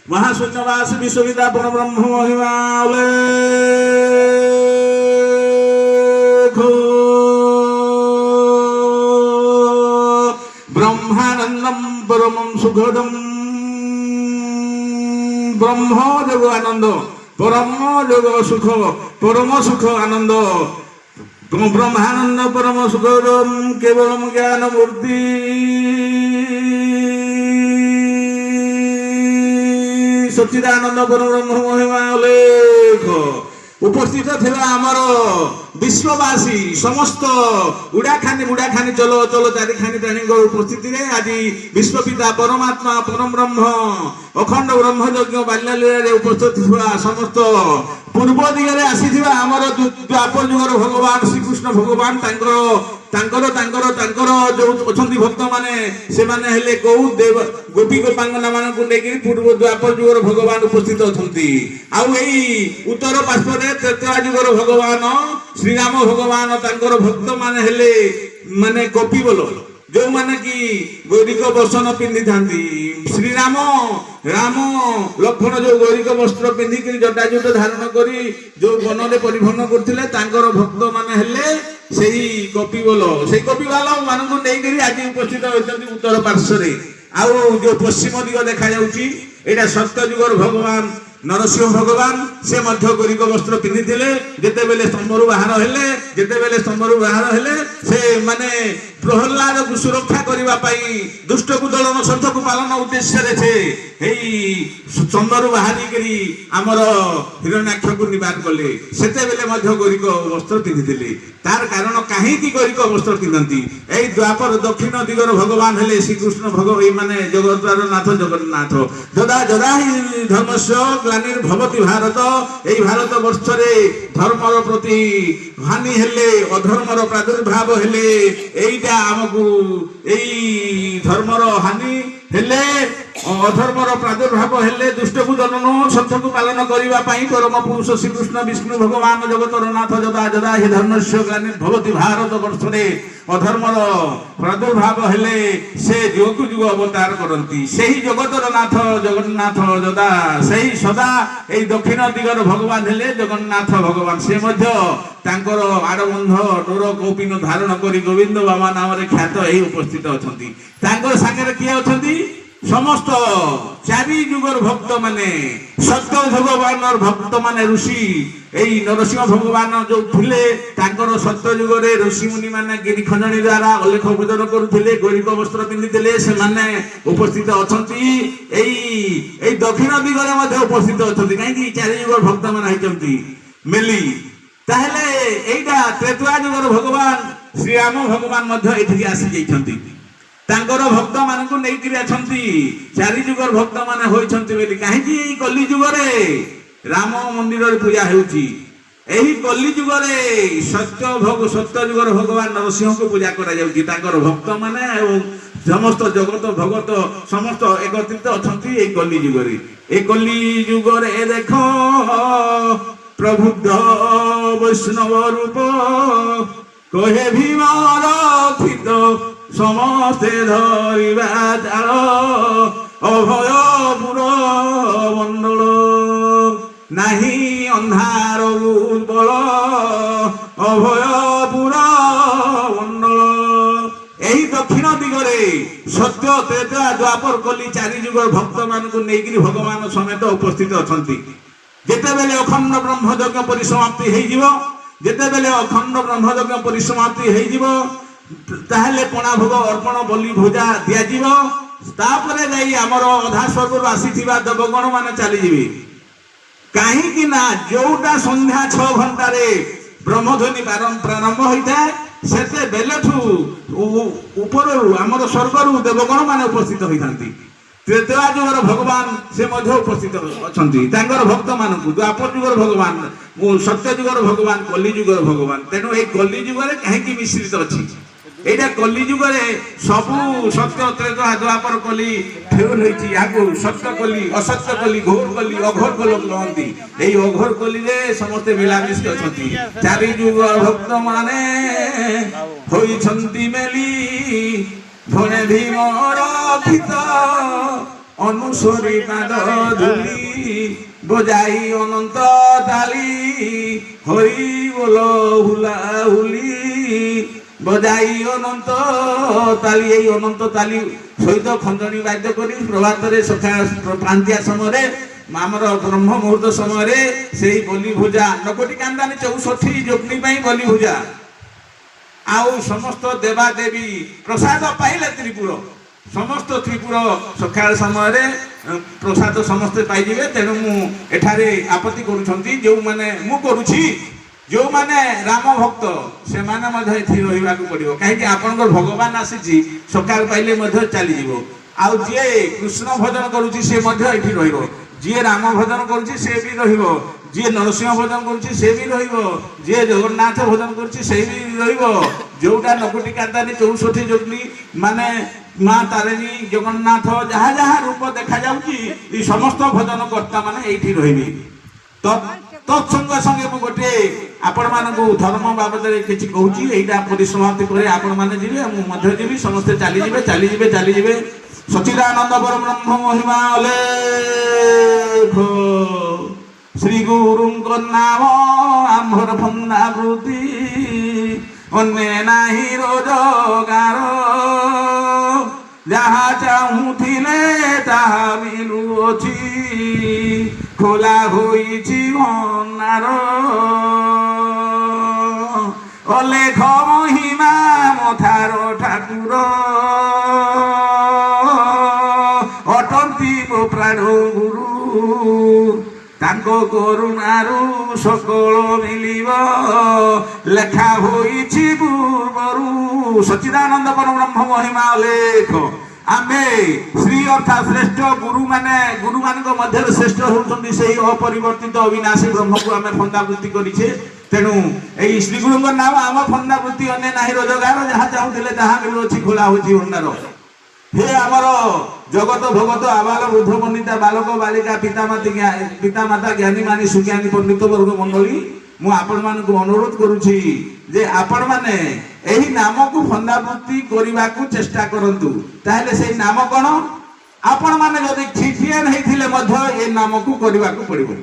महाशून्यवासी विश्वविद्या परब्रह्म महिमा ब्रह्मानंदम परमं सुखदम ब्रह्म जोग आनंद परम जोग सुख परम सुख आनंद ब्रह्मानंद परम सुखदम केवलम ज्ञान मूर्ति सच्चिदानंद परब्रह्म महिमा उल्लेख उपस्थित थिला आमर विश्ववासी समस्त उड़ाखानी बुड़ाखानी चलो चलो चारिखानी प्राणी उपस्थिति रे आज विश्वपिता परमात्मा परम ब्रह्म अखंड ब्रह्म यज्ञ बाल्यलीला उपस्थित हुआ समस्त पूर्व दिगरे आसीथिबा आमर द्वापर युगर भगवान श्रीकृष्ण भगवान तांकर जो अछंती भक्त माने से माने हेले गौ देव गोपी गोपांगना मानकु नेकी पूर्व द्वापर युगर भगवान उपस्थित अछंती आउ एई उत्तर पार्श्वरे त्रेता युगर भगवान श्रीराम भगवान तांकर भक्त माने हेले माने गोपी बोलो जो माने की गौरिक वस्त्र पिंधि थांती श्रीराम राम लक्ष्मण जो गौरिक वस्त्र पिंधि जटाजुट धारण करी जो वन में परिभ्रमण करथिले तांकर भक्त माने हेले सेही कपि बोलो सेही कपि वाला मानकु नेई करी आज उपस्थित होइछन्ती उत्तर पार्श्वरे आउ जो पश्चिम दिग देखा जाउची एटा सत्य युगर भगवान नरसिंह भगवान से मध्य गौरिक वस्त्र पिंधिथिले जेतेबेले स्तंभरु बाहर हेले से माने प्रहलाद को सुरक्षा करबा पई दुष्ट को दलन संत को पालन उद्देश्य रे छे हेई स्तंभरु बाहरी करी हमर हिरण्याक्ष को निवार कले सेतेबेले मध्य गौरिक वस्त्र पिंधिथिले तार कारण काहे की गौरिक वस्त्र पिंधंती एई द्वापर दक्षिण दिगर भगवान हेले श्री कृष्ण भगवान माने जगद्वार नाथ जगन्नाथ जदा जदा ही धर्मस्य ग्लानिर भवति भारत एई भारत वर्ष रे धर्मर प्रति हानि हेले अधर्मर प्रादुर्भाव हेले एईटा आमकु एई धर्मर हानि हेले अधर्मर प्रादुर्भाव हेले दुष्ट को दलन सत्य को पालन करिबा पई परम पुरुष श्री कृष्ण विष्णु भगवान जगतर नाथ जदा जदा हि धर्मस्य ग्लानिर भवति भारत वर्ष रे अधर्मर प्रादुर्भाव हेले से जुग जुग अवतार करती सेही जगतर नाथ जगन्नाथ जदा सेही सदा एई दक्षिण दिगर भगवान हेले जगन्नाथ भगवान से मध्य तांकर आड़बंध डोर कौपिन धारण करी गोविंद बाबा नाम रे ख्यात एही उपस्थित अछंती तांकर संगे किए अछंती समस्त चारि युगर भक्त माने सत्य भगवान भक्त माने ऋषि एई नरसिंह भगवान जो थिले तांकर सत्य युगरे ऋषि मुनि माने गिरि खंजनी द्वारा अलेख पूजन करुथिले गौरिक वस्त्र पिंधिथिले से माने उपस्थित अछंती एई दक्षिण दिगरे मध्ये उपस्थित अछंती काहे कि चारि युगर भक्त माने हिचंती मेली ताहेले एइटा त्रेता युगर भगवान श्री राम भगवान मध्ये एठी आसी जाइछंती तांकर भक्त मानकु नेइकरी अछंती चारि युगर भक्त माने होइछंती बेली काहे कि कली युगरे राम मंदिर रे पूजा हेउची एही कली युगरे सत्य युगर भगवान नरसिंह को पूजा करा जाउची तांकर भक्त माने एवं समस्त जगत भगत समस्त एकत्रित अछंती एही कली युगरे ए कली युगरे देखो प्रबुद्ध वैष्णव रूप कहे भीम रक्षित समस्ते धरिबा जाल अभयपुर मंडल नाही अंधार उर्बल अभयपुर मंडल एही दक्षिण दिगरे सत्य त्रेता द्वापर कली चारि युगर भक्त मानकु नेइकरी भगवान समेत उपस्थित अछंती जेतेबेले अखंड ब्रह्म यज्ञ परिसमाप्ति हेइजिवो जेतेबेले अखंड ब्रह्म यज्ञ परिसमाप्ति हेइजिवो ताहले पणा भोग अर्पण बलि भोजा दिया जीवो तापरे जाई हमर अधा स्वर्ग आसीथिबा देवगण माने चली जीवे काहे कि ना जोटा संध्या 6 घंटा रे ब्रह्मध्वनि प्रारंभ होइता सेते बेलेठु ऊपर हमर स्वर्ग रु देवगण माने उपस्थित होइथांती त्रेता युगर भगवान से मध्य उपस्थित अछंती तांगर भक्त मानकु द्वापर युगर भगवान सत्य युगर भगवान कली युगर भगवान तेनु ए कली युगरे काहे कि मिश्रित अछि एटा कली युगरे सबु सत्य त्रेता द्वापर कली फेल होइछि याकु सत्य कली असत्य कली घोर कली अघोर कली कहंती एई अघोर कली रे समस्त मिलामिश अछंती चारि युगर भक्त माने होइछंती मेली भणे भीम रक्षित অনুসরি পাদ ধুলি বজাই অনন্ত তালি হরি বল হুলা হুলি বজাই অনন্ত তালি। এই অনন্ত তালি সহিত খঞ্জনি বাদ্য କରି প্রভাতরে সখা পান্তিয়া সমୟରେ ଆମର ବ୍ରହ୍ମ ମୁହୂର୍ତ୍ତ ସମୟରେ ସେଇ ବଲି ଭୁଜା ନକଟି କାନ୍ଦାନି 64 ଯୋଗ୍ନି ପାଇଁ ବଲି ଭୁଜା ଆଉ ସମସ୍ତ ଦେବାଦେବୀ ପ୍ରସାଦ ପାଇଲେ ତ୍ରିପୁର ସମସ୍ତ ତ୍ରିପୁର ସକାଳ ସମୟରେ ପ୍ରସାଦ ସମସ୍ତେ ପାଇଯିବେ। ତେଣୁ ମୁଁ ଏଠାରେ ଆପତ୍ତି କରୁଛନ୍ତି ଯେଉଁମାନେ ମୁଁ କରୁଛି ଯେଉଁମାନେ ରାମ ଭକ୍ତ ସେମାନେ ମଧ୍ୟ ଏଠି ରହିବାକୁ ପଡ଼ିବ କାହିଁକି ଆପଣଙ୍କର ଭଗବାନ ଆସିଛି ସକାଳ ପାଇଲେ ମଧ୍ୟ ଚାଲିଯିବ। ଆଉ ଯିଏ କୃଷ୍ଣ ଭଜନ କରୁଛି ସେ ମଧ୍ୟ ଏଠି ରହିବ, ଯିଏ ରାମ ଭଜନ କରୁଛି ସେ ବି ରହିବ, ଯିଏ ନରସିଂହ ଭଜନ କରୁଛି ସେ ବି ରହିବ, ଯିଏ ଜଗନ୍ନାଥ ଭଜନ କରୁଛି ସେ ବି ରହିବ। ଯୋଉଟା ନକୁଟି କାନ୍ଦାନି 64 ଯୋଗ୍ନି ମାନେ ମା ତାରିଣୀ ଜଗନ୍ନାଥ ଯାହା ଯାହା ରୂପ ଦେଖାଯାଉଛି ଏ ସମସ୍ତ ଭଜନ କର୍ତ୍ତା ମାନେ ଏଇଠି ରହିବେ। ତତ୍ସଙ୍ଗେ ସଙ୍ଗେ ମୁଁ ଗୋଟିଏ ଆପଣମାନଙ୍କୁ ଧର୍ମ ବାବଦରେ କିଛି କହୁଛି, ଏଇଟା ପରିସମାପ୍ତି ପରେ ଆପଣମାନେ ଯିବେ, ମୁଁ ମଧ୍ୟ ଯିବି, ସମସ୍ତେ ଚାଲିଯିବେ। ସଚିଦାନନ୍ଦ ପରବ୍ରହ୍ମ ମହିମା ଅଲେଖ ଶ୍ରୀ ଗୁରୁଙ୍କ ନାମ ଆମ୍ଭର ଫନ୍ଦାବୃତ୍ତି ଅନ୍ୟ ନାହିଁ ରୋଜଗାର ଯାହା ଚାହୁଁଥିଲେ ତାହା ମିଳୁଅଛି ଖୋଲା ହୋଇଛି ଭଣ୍ଡାର ଅଲେଖ ମହିମା ମଥାର ଠାକୁର ଅଟନ୍ତି ମୋ ପ୍ରାଣ ଗୁରୁ ତାଙ୍କ କରୁଣାରୁ ସକଳ ମିଳିବ ଲେଖା ହୋଇଛି ପୂର୍ବରୁ। ସଚିଦାନନ୍ଦ ପରବ୍ରହ୍ମ ମହିମା ଅଲେଖ। ଆମେ ଶ୍ରୀ ଅର୍ଥାତ୍ ଶ୍ରେଷ୍ଠ ଗୁରୁମାନଙ୍କ ମଧ୍ୟରେ ଶ୍ରେଷ୍ଠ ହେଉଛନ୍ତି ସେହି ଅପରିବର୍ତ୍ତିତ ଅବିନାଶୀ ବ୍ରହ୍ମକୁ ଆମେ ଫନ୍ଦାବୃତ୍ତି କରିଛେ। ତେଣୁ ଏଇ ଶ୍ରୀଗୁରୁଙ୍କ ନାମ ଆମ ଫନ୍ଦାବୃତ୍ତି ଅନ୍ୟ ନାହିଁ ରୋଜଗାର ଯାହା ଚାହୁଁଥିଲେ ତାହା ମିଳୁଅଛି ଖୋଲା ହେଉଛି ଭଣ୍ଡାର। हे आमर जगत भगत आबाल वृद्ध वनिता बालक बालिका पितामाता ज्ञानी मानी सुज्ञानी पंडित वर्ग मंडली मु आपण मानक अनुरोध करुछि जे आपण माने एही नाम को फंदावृत्ति करने को चेष्टा करंतु ताहले से नाम कोन आपण माने जदि ख्रिस्टियन हेथिले मध्य ए नाम को करने को पड़िबो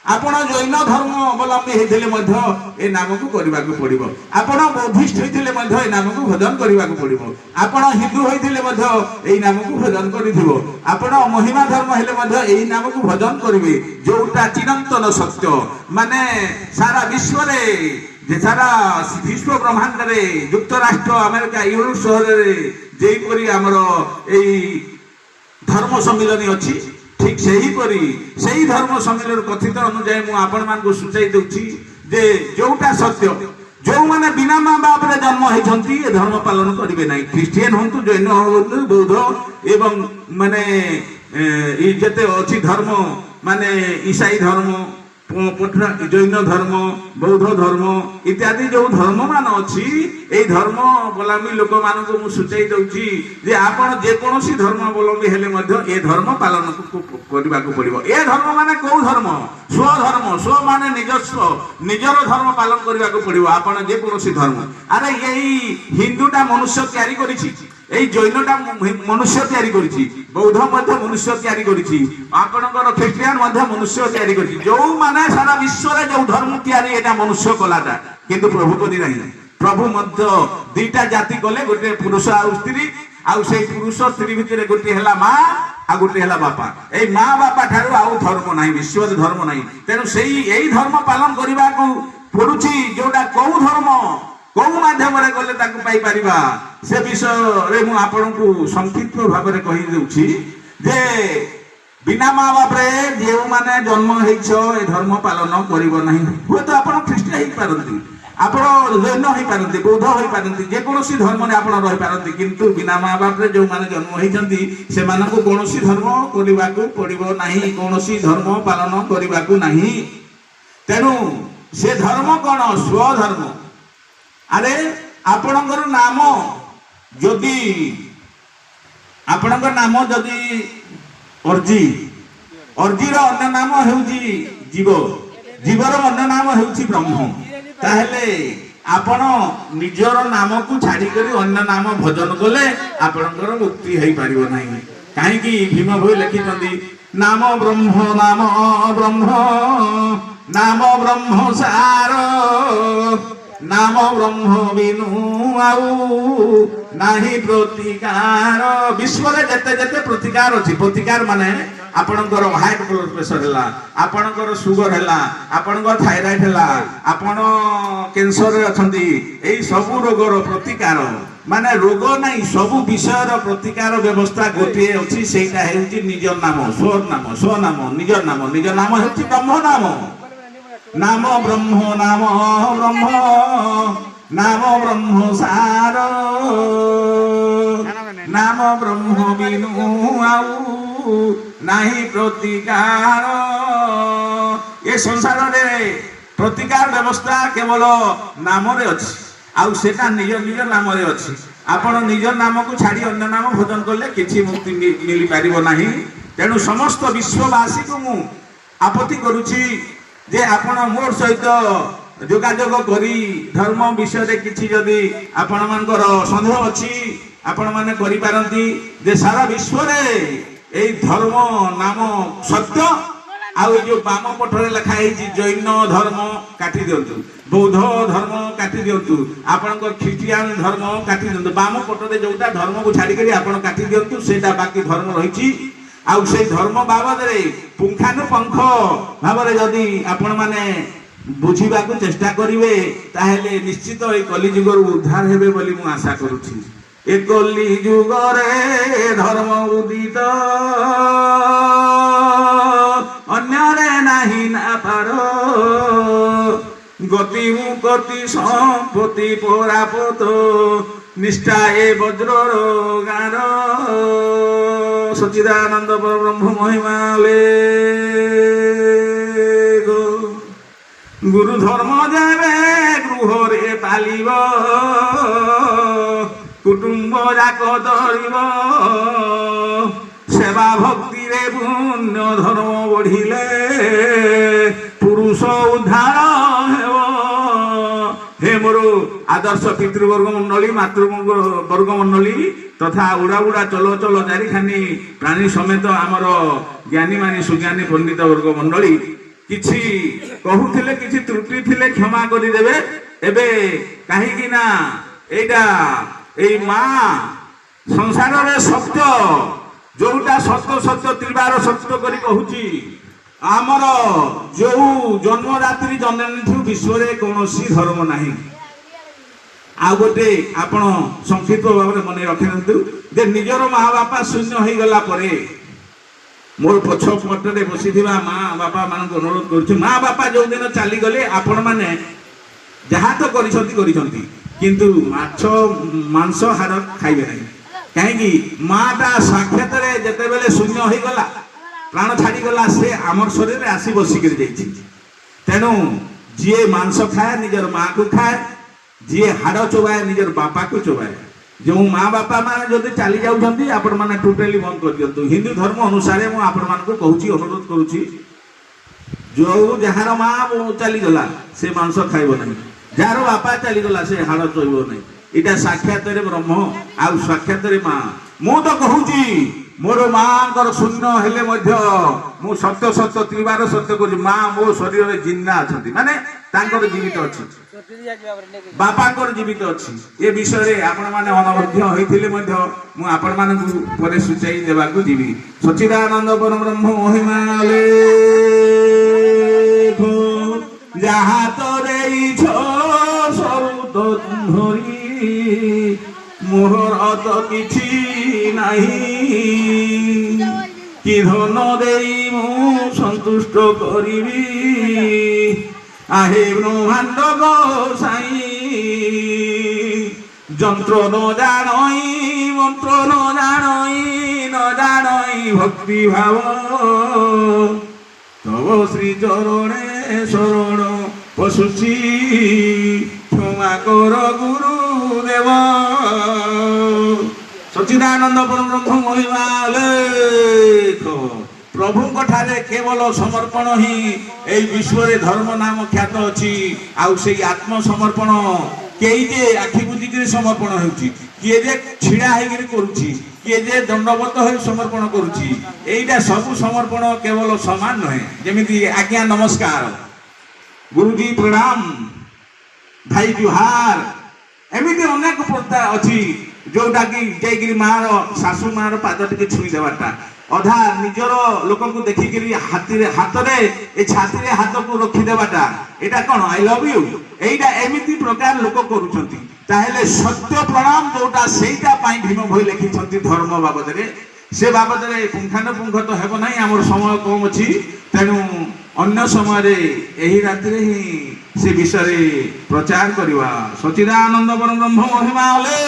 आपण जैन धर्म अवलंबी हेथिले मध्य ए नाम को करने को पड़िबो आपण बौद्धिस्ट हेथिले मध्य ए नाम को भजन करने को पड़िबो आपण हिंदू हेथिले मध्य ए नाम को भजन करिथिबो आपण महिमा धर्म हेले मध्य ए नाम को भजन करिवे जोटा चिरंतन सत्य माने सारा विश्व रे जे सारा विश्व ब्रह्मांड रे युक्तराष्ट्र अमेरिका यूरोप शहर रे जेपरि हमर ए धर्म सम्मिलन अछि ठीक सही धर्म सम्मिलन कथित अनुसार मु आपण मानकु सूचाई देउछि जे जोटा सत्य जो माने बिना मां बाप रे जन्म होइछंती ए धर्म पालन करिवे नै ख्रिस्टियन हंतु जैन हंतु बौद्ध एवं माने ई जते अछि धर्म माने ईसाई धर्म जैन धर्म बौद्ध धर्म इत्यादि जो धर्म मान अच्छी ए धर्म अवलंबी लोक मान को मु सूचाई दउछि जे आपण जे कोनोसी धर्म अवलंबी हेले मध्य ए धर्म पालन करबा को पड़िबो ए धर्म माने को धर्म स्व माने निजस्व निजर धर्म पालन करबा को पड़िबो आपण जे कोनोसी धर्म अरे एई हिंदूटा मनुष्य तयारी करिछि এই জৈনটা মনুষ্য তৈরি করেছি বৌদ্ধ মধ্য মনুষ্য তৈরি করেছি আপনার খ্রিস্টিয়ান মধ্য মনুষ্য তৈরি করেছি যে মানে সারা বিশ্বরে যে ধর্ম তৈরি এটা মনুষ্য কলাটা কিন্তু প্রভু করি না প্রভু মধ্য দুইটা জাতি গলে গোটে পুরুষ আর স্ত্রী আউ সেই পুরুষ স্ত্রী ভিতরে গোটে হেলা মা আর গোটে হেলা বাপা এই মা বাপা ঠারু আউ ধর্ম নাই বিশ্বরে ধর্ম নাই তেণু সেই এই ধর্ম পালন করিবাকু পড়ুছি जोटा কৌ ধর্ম कौ माध्यम गले पाई पारिबा से विषय रे मु आपनकु संक्षिप्त भाव में कहि देउछि जे बिना माँ बाप रे जे माने जन्म हेछ ए धर्म पालन करिवो नाही हो तो आपण ख्रिस्टियन हेइ पारंती आपण जैन हेइ पारंती बौद्ध हेइ पारंती जे कोनोसी धर्म ने आपण रहि पारंती किंतु बिना माँ बाप रे जो माने जन्म हेइछंती से मानकु कोनोसी धर्म करिबाकु पड़िबो नाही कोनोसी धर्म पालन करिबाकु नाही तेनु से धर्म कोन स्व धर्म अरे आपणकर नाम जदि आपणकर नाम जदि अर्जी अर्जीर अन्य नाम हेउची जीव जीवर अन्य नाम हेउची ब्रह्म ताहेले आपण निजर नाम को छाड़ी करी अन्य नाम भजन कले आपणकर मुक्ति हेइ पारिबो नाही କାହିଁକି ଭୀମ ଭୋଇ ଲେଖିଛନ୍ତି ନାମ ବ୍ରହ୍ମ ନାମ ବ୍ରହ୍ମ ନାମ ବ୍ରହ୍ମ ସାର ନାମ ବ୍ରହ୍ମ ବିନୁ ଆଉ ନାହିଁ ପ୍ରତିକାର। ବିଶ୍ୱରେ ଯେତେ ଯେତେ ପ୍ରତିକାର ଅଛି, ପ୍ରତିକାର ମାନେ ଆପଣଙ୍କର ହାଇ ବ୍ଲଡ ପ୍ରେସର ହେଲା, ଆପଣଙ୍କର ସୁଗର ହେଲା, ଆପଣଙ୍କର ଥାଇରଏଡ ହେଲା, ଆପଣ କ୍ୟାନ୍ସରରେ ଅଛନ୍ତି, ଏଇ ସବୁ ରୋଗର ପ୍ରତିକାର ମାନେ ରୋଗ ନାହିଁ, ସବୁ ବିଷୟର ପ୍ରତିକାର ବ୍ୟବସ୍ଥା ଗୋଟିଏ ଅଛି, ସେଇଟା ହେଉଛି ନିଜ ନାମ, ସ୍ୱନାମ, ସ୍ୱନାମ, ନିଜ ନାମ। ନିଜ ନାମ ହେଉଛି ବ୍ରହ୍ମ ନାମ। ନାମ ବ୍ରହ୍ମ ନାମ ବ୍ରହ୍ମ ନାମ ବ୍ରହ୍ମ ସାର ନାମ ବ୍ରହ୍ମ ବିନୁ ଆଉ ନାହିଁ ପ୍ରତିକାର। ଏ ସଂସାରରେ ପ୍ରତିକାର ବ୍ୟବସ୍ଥା କେବଳ ନାମରେ ଅଛି, ଆଉ ସେଟା ନିଜ ନିଜ ନାମରେ ଅଛି। ଆପଣ ନିଜ ନାମକୁ ଛାଡ଼ି ଅନ୍ୟ ନାମ ଭୋଜନ କଲେ କିଛି ମୁକ୍ତି ମିଳିପାରିବ ନାହିଁ। ତେଣୁ ସମସ୍ତ ବିଶ୍ୱବାସୀକୁ ମୁଁ ଆପତ୍ତି କରୁଛି ଯେ ଆପଣ ମୋର ସହିତ ଯୋଗାଯୋଗ କରି ଧର୍ମ ବିଷୟରେ କିଛି ଯଦି ଆପଣମାନଙ୍କର ସନ୍ଦେହ ଅଛି ଆପଣମାନେ କରିପାରନ୍ତି। ଯେ ସାରା ବିଶ୍ୱରେ ଏଇ ଧର୍ମ ନାମ ସତ୍ୟ। ଆଉ ଏଇ ଯୋଉ ବାମ ପଟରେ ଲେଖା ହେଇଛି ଜୈନ ଧର୍ମ କାଟି ଦିଅନ୍ତୁ, ବୌଦ୍ଧ ଧର୍ମ କାଟି ଦିଅନ୍ତୁ, ଆପଣଙ୍କର ଖ୍ରୀଷ୍ଟିଆନ ଧର୍ମ କାଟି ଦିଅନ୍ତୁ। ବାମ ପଟରେ ଯୋଉଟା ଧର୍ମକୁ ଛାଡ଼ିକରି ଆପଣ କାଟି ଦିଅନ୍ତୁ, ସେଇଟା ବାକି ଧର୍ମ ରହିଛି। ଆଉ ସେଇ ଧର୍ମ ବାବଦରେ ପୁଙ୍ଖାନୁପୁଙ୍ଖ ଭାବରେ ଯଦି ଆପଣମାନେ ବୁଝିବାକୁ ଚେଷ୍ଟା କରିବେ ତାହେଲେ ନିଶ୍ଚିତ ଏଇ କଲିଯୁଗରୁ ଉଦ୍ଧାର ହେବେ ବୋଲି ମୁଁ ଆଶା କରୁଛି। ଏ କଲିଯୁଗରେ ଧର୍ମ ଉଦିତ ଅନ୍ୟରେ ନାହିଁ ନା ପାର, ଗତି ମୁକତି ସମ୍ପତ୍ତି ପରାପତ ନିଷ୍ଠା ଏ ବଜ୍ରର ଗାର। ସଚ୍ଚିଦାନନ୍ଦ ପରବ୍ରହ୍ମ ମହିମା ଗୁରୁ ଧର୍ମ ଯେବେ ଗୃହରେ ପାଳିବ କୁଟୁମ୍ବ ଯାକ ଧରିବ, ସେବା ଭକ୍ତିରେ ପୁଣ୍ୟ ଧର୍ମ ବଢିଲେ ପୁରୁଷ ଉଦ୍ଧାର ହେବ। हे मोर आदर्श पितृवर्ग मंडली मातृवर्ग मंडली तथा उड़ा उड़ा चलो चलो चारिखानी प्राणी समेत आमर ज्ञानी मानी सुज्ञानी पंडित वर्ग मंडली किछि कहूथिले किछि त्रुटि थिले क्षमा करि देबे। एबे काहेकि ना एटा एई मां संसार रे सत्य जोटा सत्य सत्य त्रिबार सत्य करी कहूची आमर जो जन्मदात्री जननी विश्व कौन धर्म नहीं। आ गोटे आपण संक्षिप्त भाव में मन रखी जे निजर माँ बापा शून्य हो गला परे मोर पछ पटे बसी माँ बापा मान अनुरोध कर माँ बापा जो दिन चली गले आपण मैंने जहाँ तो किंतु माछ मांस हाड़ खाइबे नहीं कहीं माँटा साक्षात जिते बेले शून्य हो गला प्राण छाड़ीगला से आमर शरीर आसी बसिक तेणु जी मांस खाए निजर माँ को खाए जी हाड़ चोबाए निजर बापा को चोबाए। जो माँ बापा मैंने जब चली जाऊँगी आपण मैंने टोटाली बंद कर दिंतु। हिंदू धर्म अनुसार मुझे कहूँ अनुरोध करुँची जो जार माँ चलीगला से मांस खाइब ना जार बापा चलीगला से हाड़ चोब ना। इटा साक्षात ब्रह्म आ साक्षात माँ मु तो कहूँ मोर माँ शून्य हेले मु सत्य सत्य त्रिबार सत्य कर माँ मो शरीर में जिंदा अच्छा माने जीवित अच्छी बापा जीवित अच्छी ये विषय आपण मैंने अनबद्ध होते सूचाई देवा जीवी। सच्चिदानंद परब्रह्म महिमा जहाँ तो मोहर तो किछि नहीं कि धन दे मु संतुष्ट करी आहे ब्रह्मांड गोसाई जंत्र न जानई मंत्र न जानई भक्ति भाव तव श्री चरणे शरण पशुची क्षमा कर गुरुदेव। सच्चिदानंद परब्रह्म महिमा लेख प्रभु ठारे केवल समर्पण ही ए विश्व रे धर्म नाम ख्यात अच्छी आउ से आत्म समर्पण कई जे आखि बुझिक समर्पण होउची किए जे छिड़ा हेगिरी करूची किए जे दंडवत हो समर्पण करुची एइटा सब समर्पण केवल समान नहे जेमिति आज्ञा नमस्कार गुरुजी प्रणाम भाई जुहार एमिति अनेक प्रथा अच्छी जोटा कि जैगिरी मार शाशु मार पाद टिके छुई देवाटा अधा निजर लोक को देखिकी हाथ रे छाती रे हाथ को रखी देवाटा एटा कौन आई लव यू एइटा एमिति प्रकार लोक करूछंती ताहेले सत्य प्रणाम जोटा सेइटा पाई भीम भई लिखिछंती धर्म बाबद रे से बाबद रे पुंखानुपुंख तो हेबो नाही हमर समय कम अछि तेनु अन्य समय रे एही राति रे ही से विषय प्रचार करवा सच्चिदानंद परम ब्रह्म महिमाले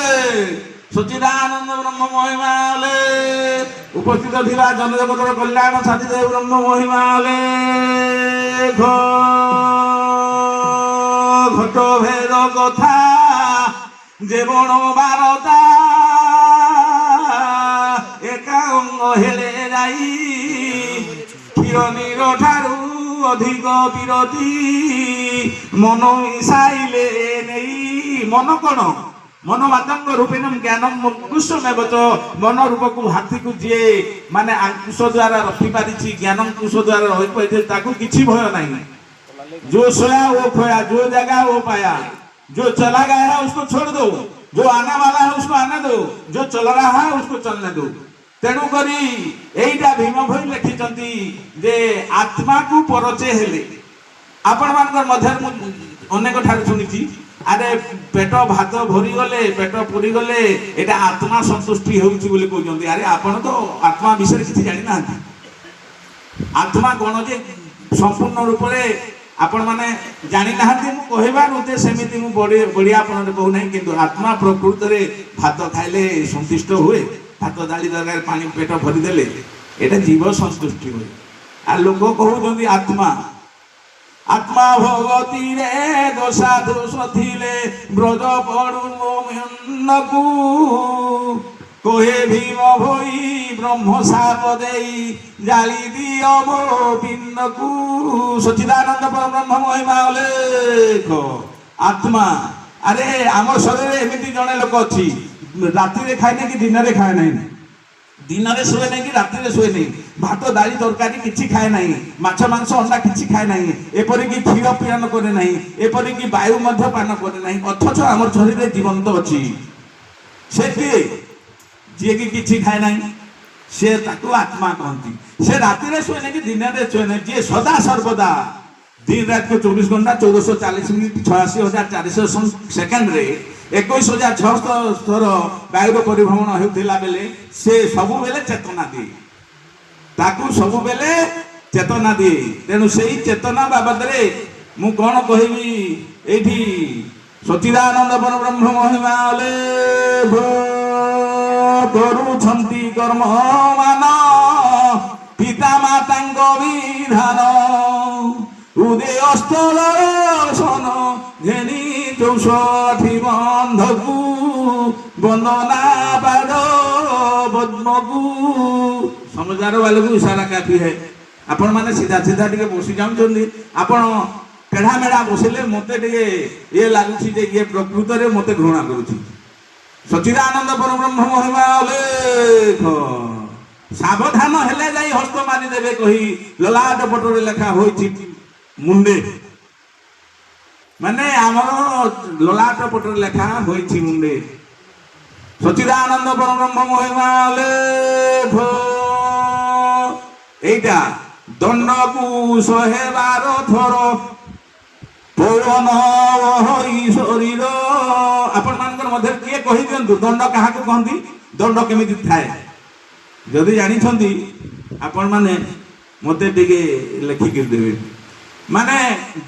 सच्चिदानंद ब्रह्म महिमाले उपस्थित थिला जनजगतर कल्याण साथीदेव ब्रह्म महिमाले घट भेद कथा जेवण बारता एका अंग हेले जाई क्षीर ठारू अधिक विरती मन मिसाइले नहीं मन कौन मन मातंग रूपेणम ज्ञानम मुकुशमेव च मन रूप को हाथी को जे माने अंकुश द्वारा रखी पारिछि ज्ञानम कुश द्वारा रही पाइछे ताकू किछि भय नहीं जो सोया वो खोया जो जगह वो पाया जो चला गया है उसको छोड़ दो जो आने वाला है उसको आने दो जो चल रहा है उसको चलने दो तेणु करी एइटा भीम भई लिखिचंती जे आत्मा को परचे हेले आपण मानकर मध्य अनेक ठार सुनिछि अरे पेट भात भरी गले पेट पूरी गले एटा आत्मा संतुष्टि होउछि बोली कहउछंती अरे आपण तो आत्मा विषय किछि जानि ना आत्मा कोन जे संपूर्ण रूप रे आपण माने जानि नाहंती मु कहबार उद्देश्य सेमिति मु बढ़िया आपण कहू नाही किंतु आत्मा प्रकृति रे भात खाइले संतुष्ट हुए भात डाली दरकार पानी पेट भरी देले एटा जीव संतुष्टि हुए आ लोक कहउछंती आत्मा आत्मा भगवती रे दोषा दोष थिले ब्रज पड़ू मोहनकू कोहे भीम भई ब्रह्म साप देई जाली दियो मो पिंडकू सच्चिदानंद परब्रह्म महिमा लेख आत्मा अरे आम शरीर एमिति जणे लोक अछि राति रे खाय नै कि दिन रे खाय नै दिन रे सोए नहीं कि राति रे सोए नहीं भात दाली तरकारी किछि खाए नहीं माछ मांस अंडा किछि खाए नहीं एपरि कि क्षीर पान करे नहीं एपरि कि वायु मध्य पान करे नहीं अथच हमर शरीर रे जीवंत अछि से कि जे कि किछि खाए नहीं से ताकू आत्मा कहती से राति रे सोए नहीं कि दिन रे सोए नहीं जे सदा सर्वदा दिन रात को 24 घंटा 1440 मिनिट 86,400 सेकंड रे 21,600 वायु परिभ्रमण होता बेले से सबु बेले चेतना दिए ताकू सबु बेले चेतना दिए तेणु से चेतना बाबद रे मु कौन कहबी एठी सच्चिदानंद परब्रह्म महिमा करुछंती कर्म मान पिता मातांग विधान उदय स्थल सन घेनी 64 बंधकू वंदना पाद पद्मकू समझदार वाले को इशारा काफी है आपण माने सीधा सीधा टिके बसी जाउछंदी आपण टेढ़ा मेढ़ा बसिले मते टिके ये लागुछि जे ये प्रकृत रे मते घृणा करूछि सच्चिदानंद परब्रह्म महिमा लेख सावधान हेले जाई हस्त मारी देबे कही ललाट पटरे लेखा होइछि मुंडे माने आमर ललाट पटरे लेखा होइछि मुंडे सच्चिदानंद परब्रह्म महिमा लेख एइटा दंड को 112 थर पवन होई शरीर आपण मानकर मध्य किए कहि दियंतु दंड काहा को कहंती दंड केमिति थाए जदि जानि छंती आपण माने मते टिके लेखि के देबे माने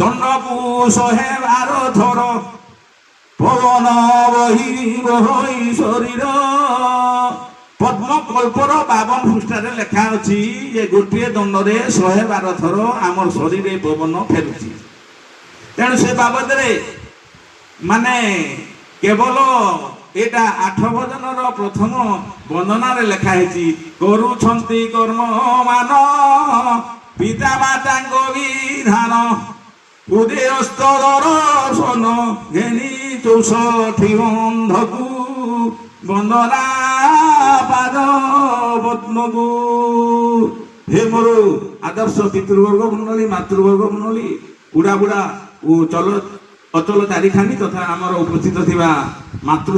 दंड को 112 थर पवन होई शरीर पद्म कल्पर 52 पृष्ठ लेखा अच्छी ये गोटे दंड रे 112 थर आम शरीर पवन फेरुची तेणु से बाबद रे माने केवल एटा 8 भजन प्रथम वंदना रे लेखा है करुछंती कर्म मान पिता मातांग विधान उदय स्तर सन घेनी 64 बंधकू वंदना ପାଦ ପଦ୍ମକୁ। ହେ ମୋର ଆଦର୍ଶ ପିତୃବର୍ଗ ମଣ୍ଡଳୀ, ମାତୃବର୍ଗ ମଣ୍ଡଳୀ, ବୁଢ଼ା ବୁଢ଼ା ଓ ଅଚଳ ଚାରିଖାନି ତଥା ଆମର ଉପସ୍ଥିତ ଥିବା ମାତୃ